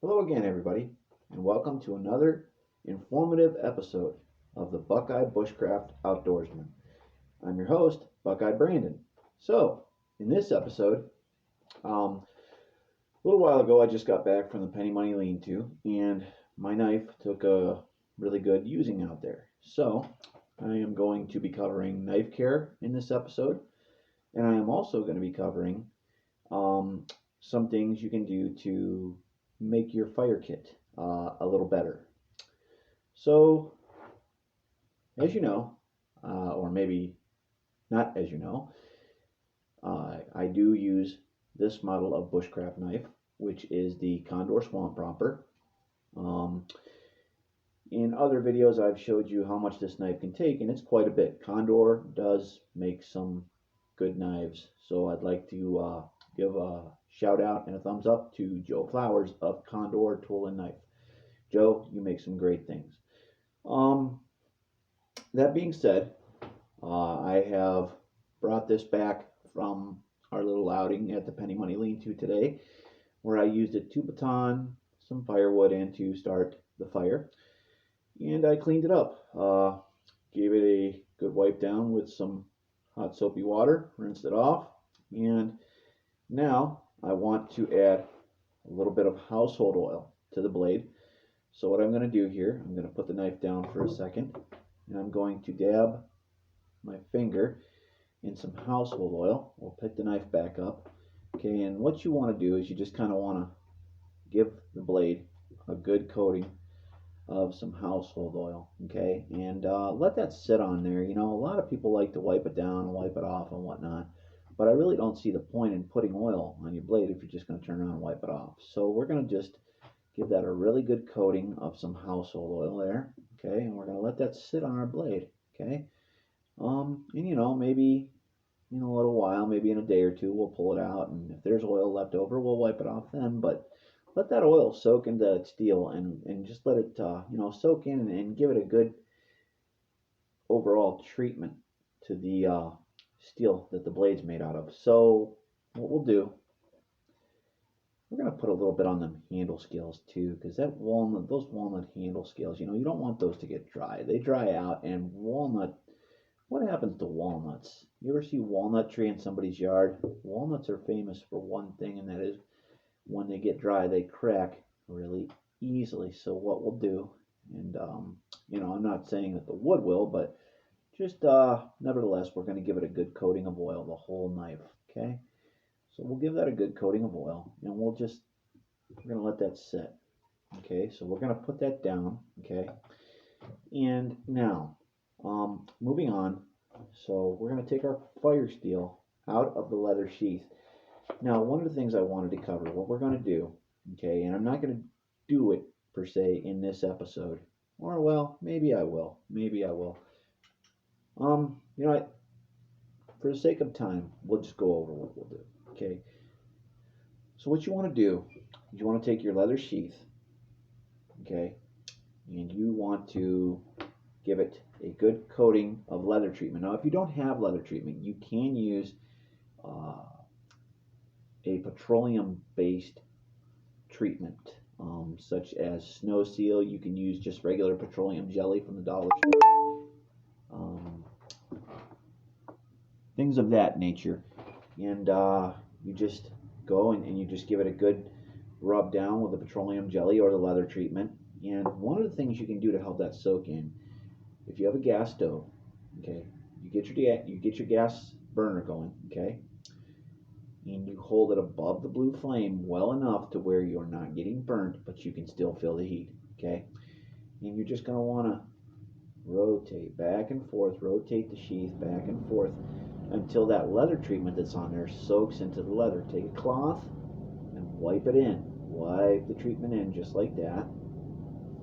Hello again, everybody, and welcome to another informative episode of the Buckeye Bushcraft Outdoorsman. I'm your host, Buckeye Brandon. So, in this episode, a little while ago, I just got back from the Penny Money Lean-To, and my knife took a really good using out there. So, I am going to be covering knife care in this episode, and I am also going to be covering um, some things you can do to make your fire kit a little better. So, as you know, or maybe not as you know, I do use this model of bushcraft knife, which is the Condor Swamp Romper. Um, in other videos, I've showed you how much this knife can take, and it's quite a bit. Condor does make some good knives, so I'd like to give a shout out and a thumbs up to Joe Flowers of Condor Tool and Knife. Joe, you make some great things. Um, that being said, I have brought this back from our little outing at the Penny Money Lean-To today, where I used it to baton some firewood and to start the fire. And I cleaned it up. Gave it a good wipe down with some hot soapy water, rinsed it off, and now I want to add a little bit of household oil to the blade. So what I'm going to do here, I'm going to put the knife down for a second, and I'm going to dab my finger in some household oil. We'll pick the knife back up. Okay, and what you want to do is you just kind of want to give the blade a good coating of some household oil. Okay, and let that sit on there. You know, a lot of people like to wipe it down and wipe it off and whatnot, but I really don't see the point in putting oil on your blade if you're just going to turn around and wipe it off. So we're going to just give that a really good coating of some household oil there. Okay, and we're going to let that sit on our blade. Okay, and you know, maybe in a little while, maybe in a day or two, we'll pull it out, and if there's oil left over, we'll wipe it off then. But let that oil soak into that steel, and just let it soak in and give it a good overall treatment to the steel that the blade's made out of. So what we'll do, we're going to put a little bit on them handle scales too, because those walnut handle scales, you know, you don't want those to get dry. They dry out, and what happens to walnuts? You ever see walnut tree in somebody's yard? Walnuts are famous for one thing, and that is when they get dry, they crack really easily. So what we'll do, and I'm not saying that the wood will, but just nevertheless, we're going to give it a good coating of oil, the whole knife. Okay, so we'll give that a good coating of oil, and we're going to let that sit. Okay, so we're going to put that down. Okay, and now moving on. So we're going to take our fire steel out of the leather sheath. Now, one of the things I wanted to cover, what we're going to do, okay, and I'm not going to do it per se in this episode, or well, maybe I will, you know, for the sake of time, we'll just go over what we'll do, okay. So what you want to do is you want to take your leather sheath, okay, and you want to give it a good coating of leather treatment. Now, if you don't have leather treatment, you can use a petroleum-based treatment, such as Snow Seal. You can use just regular petroleum jelly from the dollar store, things of that nature. And you just go and you just give it a good rub down with the petroleum jelly or the leather treatment. And one of the things you can do to help that soak in, if you have a gas stove, okay, you get your gas burner going, okay, and you hold it above the blue flame well enough to where you're not getting burnt, but you can still feel the heat, okay, and you're just going to want to rotate back and forth, rotate the sheath back and forth until that leather treatment that's on there soaks into the leather. Take a cloth and wipe it in, wipe the treatment in just like that,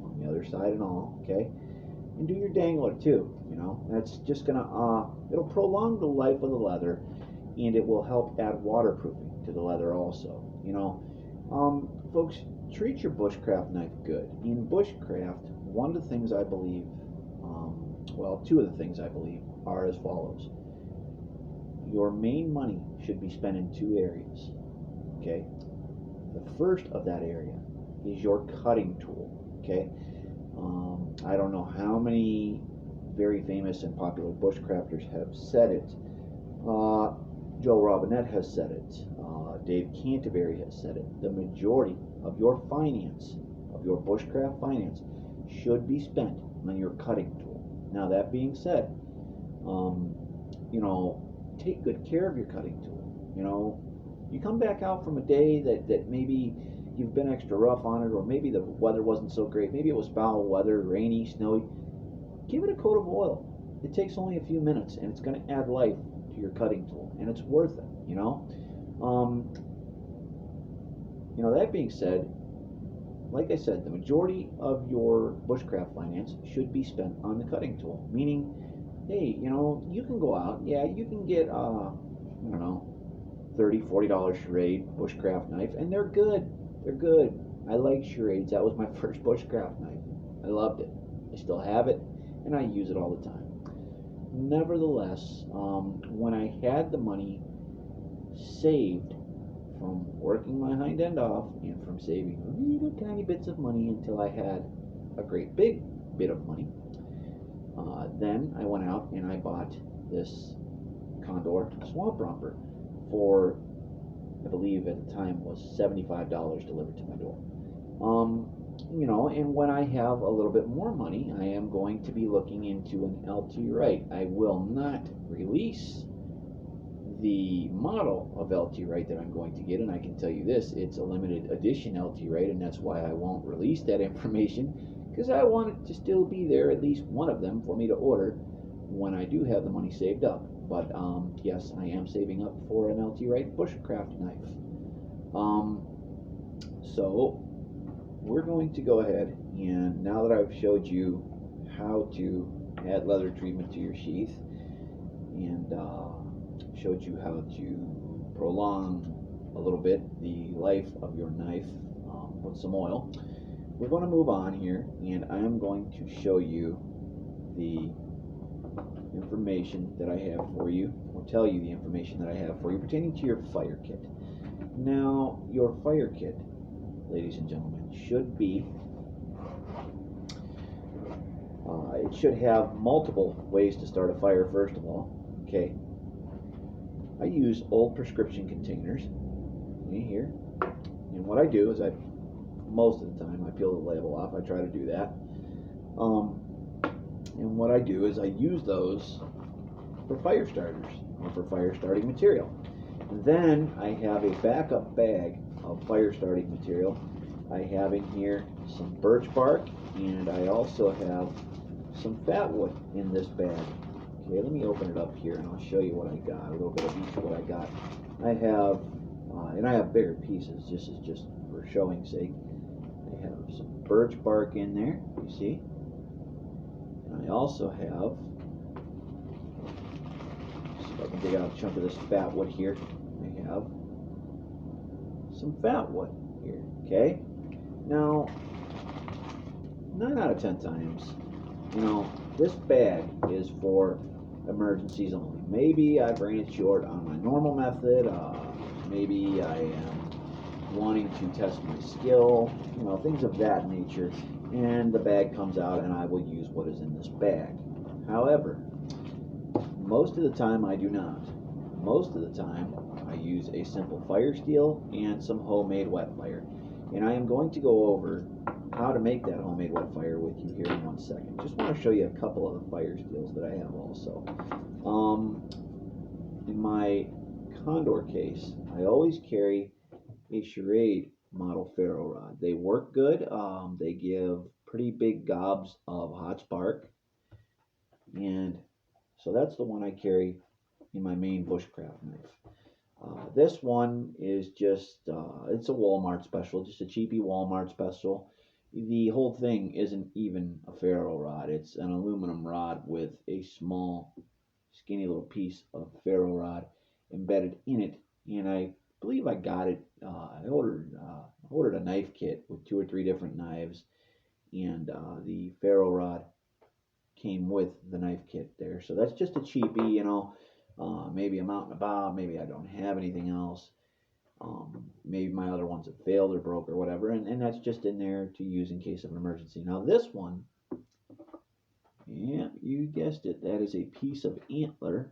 on the other side and all, okay. And do your dangler too, you know, that's just gonna it'll prolong the life of the leather, and it will help add waterproofing to the leather also, you know. Folks, treat your bushcraft knife good. In bushcraft, one of the things I believe, two of the things I believe are as follows. Your main money should be spent in two areas, okay. The first of that area is your cutting tool. Okay, I don't know how many very famous and popular bushcrafters have said it. Joe Robinette has said it. Dave Canterbury has said it. The majority of your finance, of your bushcraft finance, should be spent on your cutting tool. Now, that being said, um, take good care of your cutting tool. You come back out from a day that maybe you've been extra rough on it, or maybe the weather wasn't so great. Maybe it was foul weather, rainy, snowy. Give it a coat of oil. It takes only a few minutes, and it's going to add life to your cutting tool, and it's worth it. Um, that being said, like I said, the majority of your bushcraft finance should be spent on the cutting tool. Meaning, hey, you can go out, yeah, you can get, I don't know, $30, $40 charade bushcraft knife, and they're good. They're good. I like charades. That was my first bushcraft knife. I loved it. I still have it, and I use it all the time. Nevertheless, when I had the money saved from working my hind end off and from saving little tiny bits of money until I had a great big bit of money, then I went out and I bought this Condor Swamp Romper for, I believe at the time was $75 delivered to my door. And when I have a little bit more money, I am going to be looking into an LT Wright. I will not release the model of LT Wright that I'm going to get, and I can tell you this, it's a limited edition LT Wright, and that's why I won't release that information, because I want it to still be there, at least one of them, for me to order when I do have the money saved up. But yes, I am saving up for an LT Wright bushcraft knife. So we're going to go ahead, and now that I've showed you how to add leather treatment to your sheath, and showed you how to prolong a little bit the life of your knife with some oil, we're going to move on here, and I am going to show you the information that I have for you, or tell you the information that I have for you pertaining to your fire kit. Now, your fire kit, ladies and gentlemen, should be, it should have multiple ways to start a fire, first of all. Okay, I use old prescription containers here, and what I do is most of the time I peel the label off. I try to do that, and what I do is I use those for fire starters or for fire starting material. Then I have a backup bag of fire starting material. I have in here some birch bark, and I also have some fat wood in this bag. Okay, let me open it up here and I'll show you what I got, a little bit of each of what I got. I have, and I have bigger pieces, just for showing sake. I have some birch bark in there, you see. And I also have, see if I can dig out a chunk of this fat wood here. I have some fat wood here, okay? Now, 9 out of 10 times, this bag is for emergencies only. Maybe I've ran short on my normal method, maybe I am wanting to test my skill, things of that nature, and the bag comes out and I will use what is in this bag. However, most of the time I do not. Most of the time I use a simple fire steel and some homemade wet fire. And I am going to go over how to make that homemade wet fire with you here in 1 second. Just want to show you a couple of the fire steels that I have also. In my Condor case, I always carry a Charade model Ferro Rod. They work good. They give pretty big gobs of hot spark. And so that's the one I carry in my main bushcraft knife. This one is just, it's a Walmart special, just a cheapy Walmart special. The whole thing isn't even a ferro rod. It's an aluminum rod with a small, skinny little piece of ferro rod embedded in it. And I believe I got it, I ordered a knife kit with 2 or 3 different knives. And the ferro rod came with the knife kit there. So that's just a cheapie, maybe I'm out and about, maybe I don't have anything else. Maybe my other ones have failed or broke or whatever, and that's just in there to use in case of an emergency. Now this one, yeah, you guessed it, that is a piece of antler.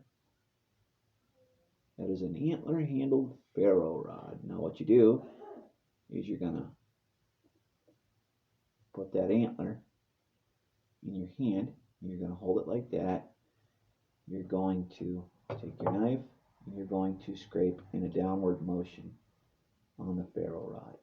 That is an antler handled ferro rod. Now what you do is you're gonna put that antler in your hand, and you're gonna hold it like that. You're going to take your knife and you're going to scrape in a downward motion on the ferro rod.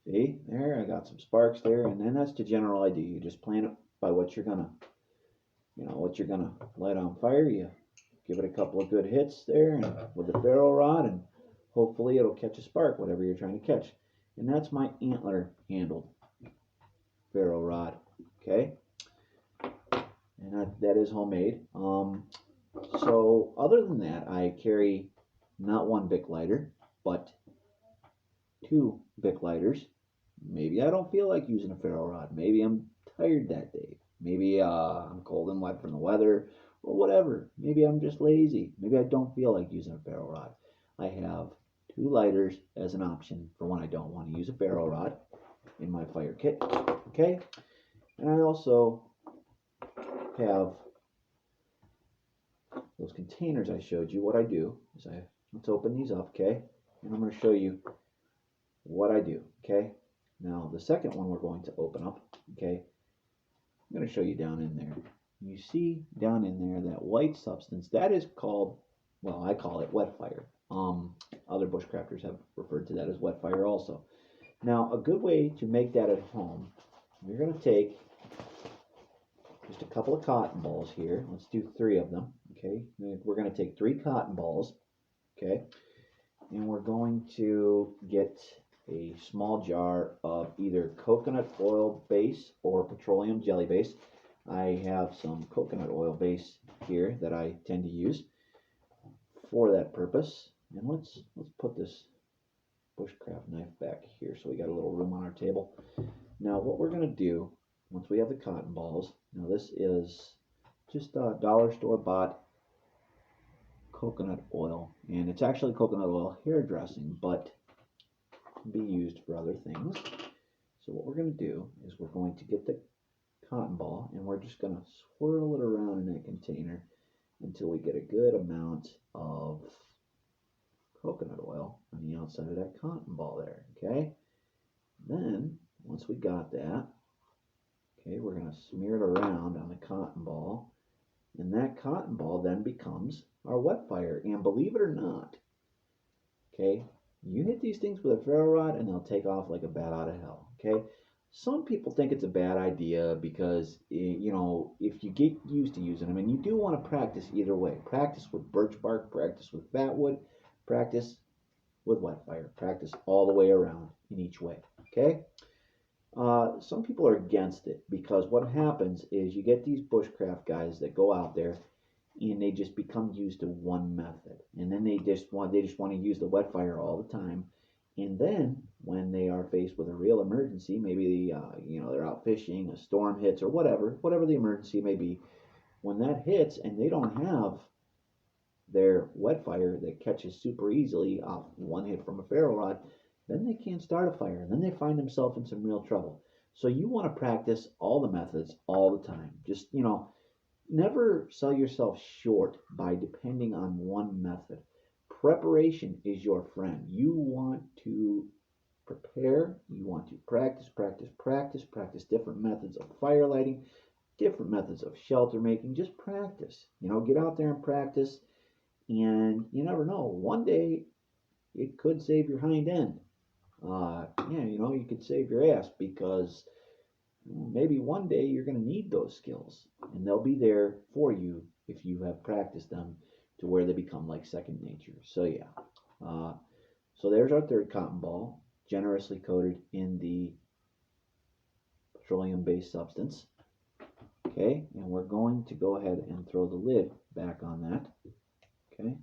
See, there, I got some sparks there, and then that's the general idea. You just plan it by what you're gonna, what you're gonna light on fire. You give it a couple of good hits there and with the ferro rod, and hopefully it'll catch a spark, whatever you're trying to catch. And that's my antler handled ferro rod, okay? And that is homemade. So other than that, I carry not one Bic lighter, but 2 Bic lighters. Maybe I don't feel like using a ferro rod. Maybe I'm tired that day. Maybe I'm cold and wet from the weather or whatever. Maybe I'm just lazy. Maybe I don't feel like using a ferro rod. I have 2 lighters as an option for when I don't want to use a ferro rod in my fire kit. Okay? And I also have those containers I showed you. What I do is let's open these up, okay? And I'm going to show you what I do, okay? Now, the second one we're going to open up, okay? I'm going to show you down in there. You see down in there that white substance, that is called, well, I call it wet fire. Other bushcrafters have referred to that as wet fire also. Now, a good way to make that at home, you're going to take just a couple of cotton balls here. Let's do 3 of them, okay? We're going to take 3 cotton balls, okay? And we're going to get a small jar of either coconut oil base or petroleum jelly base. I have some coconut oil base here that I tend to use for that purpose. And let's put this bushcraft knife back here so we got a little room on our table. Now what we're going to do, once we have the cotton balls, now this is just a dollar store bought coconut oil, and it's actually coconut oil hair dressing, but can be used for other things. So what we're going to do is we're going to get the cotton ball and we're just going to swirl it around in that container until we get a good amount of coconut oil on the outside of that cotton ball there, okay? Then once we got that, okay, we're going to smear it around on the cotton ball, and that cotton ball then becomes our wet fire. And believe it or not, okay, you hit these things with a ferro rod and they'll take off like a bat out of hell, okay? Some people think it's a bad idea because, if you get used to using them, and you do want to practice either way. Practice with birch bark, practice with fatwood, practice with wet fire. Practice all the way around in each way, okay? Some people are against it because what happens is you get these bushcraft guys that go out there and they just become used to one method, and then they just want to use the wet fire all the time. And then when they are faced with a real emergency, maybe they're out fishing, a storm hits, or whatever the emergency may be, when that hits and they don't have their wet fire that catches super easily off one hit from a ferro rod, then they can't start a fire, and then they find themselves in some real trouble. So you want to practice all the methods all the time. Just, never sell yourself short by depending on one method. Preparation is your friend. You want to prepare, you want to practice different methods of fire lighting, different methods of shelter making. Just practice. Get out there and practice, and you never know. One day it could save your hind end. You could save your ass, because maybe one day you're going to need those skills, and they'll be there for you if you have practiced them to where they become like second nature. So yeah, so there's our 3rd cotton ball, generously coated in the petroleum-based substance. Okay, and we're going to go ahead and throw the lid back on that. Okay,